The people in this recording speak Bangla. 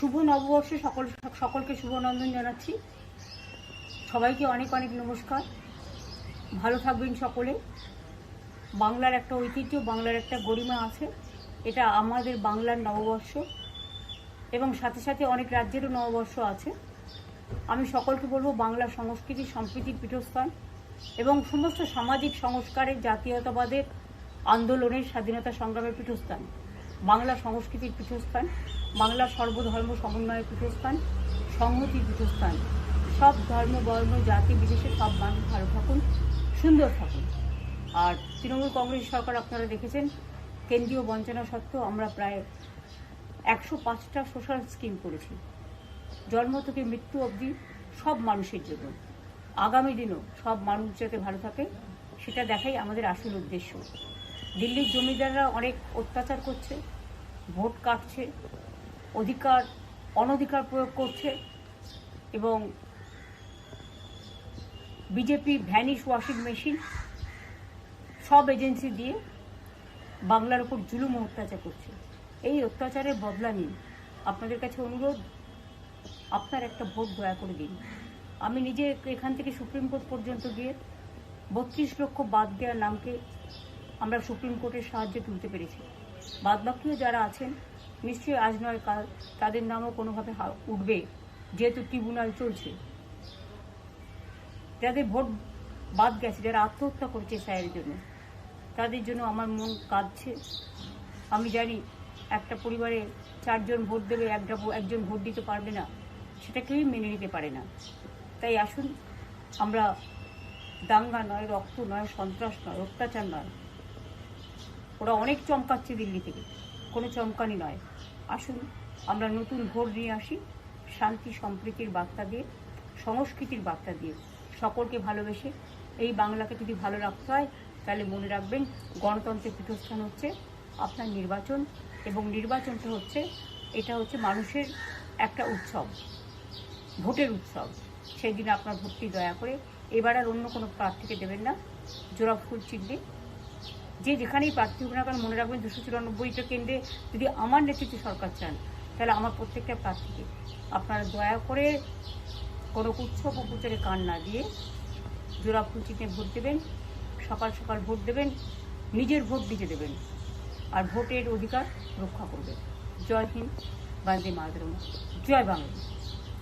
শুভ নববর্ষে সকলকে শুভনন্দন জানাচ্ছি। সবাইকে অনেক অনেক নমস্কার। ভালো থাকবেন সকলে। বাংলার একটা ঐতিহ্য, বাংলার একটা গরিমা আছে। এটা আমাদের বাংলার নববর্ষ এবং সাথে সাথে অনেক রাজ্যেরও নববর্ষ আছে। আমি সকলকে বলবো, বাংলা সংস্কৃতি সম্প্রীতির পীঠস্থান এবং সমস্ত সামাজিক সংস্কারের, জাতীয়তাবাদের আন্দোলনের, স্বাধীনতা সংগ্রামের পীঠস্থান, বাংলা সংস্কৃতির পীঠস্থান, বাংলা সর্বধর্ম সমন্বয়ের পীঠস্থান, সংহতির পীঠস্থান। সব ধর্ম, বর্ণ, জাতি বিশেষে সব মানুষ ভালো থাকুন, সুন্দর থাকুন। আর তৃণমূল কংগ্রেস সরকার আপনারা দেখেছেন, কেন্দ্রীয় বঞ্চনা সত্ত্বেও আমরা প্রায় 105টা সোশ্যাল স্কিম করেছি, জন্ম থেকে মৃত্যু অবধি সব মানুষের জন্য। আগামী দিনও সব মানুষ যাতে ভালো থাকে সেটা দেখাই আমাদের আসল উদ্দেশ্য। দিল্লির জমিদাররা অনেক অত্যাচার করছে, ভোট কাটছে, অনধিকার প্রয়োগ করছে এবং বিজেপি ভ্যানিশ ওয়াশিং মেশিন সব এজেন্সি দিয়ে বাংলার উপর জুলুম অত্যাচার করছে। এই অত্যাচারের বদলা নিন। আপনাদের কাছে অনুরোধ, আপনার একটা ভোট দয়া করে দিন। আমি নিজে এখান থেকে সুপ্রিম কোর্ট পর্যন্ত গিয়ে 32 লক্ষ বাদ দেওয়ার নামকে আমরা সুপ্রিম কোর্টের সাহায্যে তুলতে পেরেছি। বাদবাকিও যারা আছেন, নিশ্চয়ই আজ নয় কাল তাদের নামও কোনোভাবে উঠবে, যেহেতু ট্রিব্যুনাল চলছে। যাদের ভোট বাদ গেছে, যারা আত্মহত্যা করেছে স্যারের জন্য, তাদের জন্য আমার মন কাঁদছে। আমি জানি একটা পরিবারে 4 জন ভোট দেবে, একজন ভোট দিতে পারবে না, সেটা কেউই মেনে নিতে পারে না। তাই আসুন, আমরা দাঙ্গা নয়, রক্ত নয়, সন্ত্রাস নয়, অত্যাচার নয়, ওরা অনেক চমকাচ্ছে দিল্লি থেকে, কোনো চমকানি নয়। আসুন আমরা নতুন ভোট নিয়ে আসি, শান্তি সম্প্রীতির বার্তা দিয়ে, সংস্কৃতির বার্তা দিয়ে, সকলকে ভালোবেসে। এই বাংলাকে যদি ভালো রাখতে হয় তাহলে মনে রাখবেন, গণতন্ত্রের পীঠস্থান হচ্ছে আপনার নির্বাচন, এবং নির্বাচনটা হচ্ছে, এটা হচ্ছে মানুষের একটা উৎসব, ভোটের উৎসব। সেই দিন আপনার ভোটটি দয়া করে এবার আর অন্য কোনো প্রার্থীকে দেবেন না। জোড়া ফুল চিহ্নে যে যেখানেই প্রার্থী হোক না কেন, মনে রাখবেন 294টা কেন্দ্রে যদি আমার নেতৃত্বে সরকার চান, তাহলে আমার প্রত্যেকটা প্রার্থীকে আপনারা দয়া করে কোনো উৎসব ও প্রচারে কান না দিয়ে জোড়া ফুল চিহ্নে ভোট দেবেন। সকাল সকাল ভোট দেবেন, নিজের ভোট নিজে দেবেন, আর ভোটের অধিকার রক্ষা করবেন। জয় হিন্দ, বন্দে মাতরম, জয় বাংলা।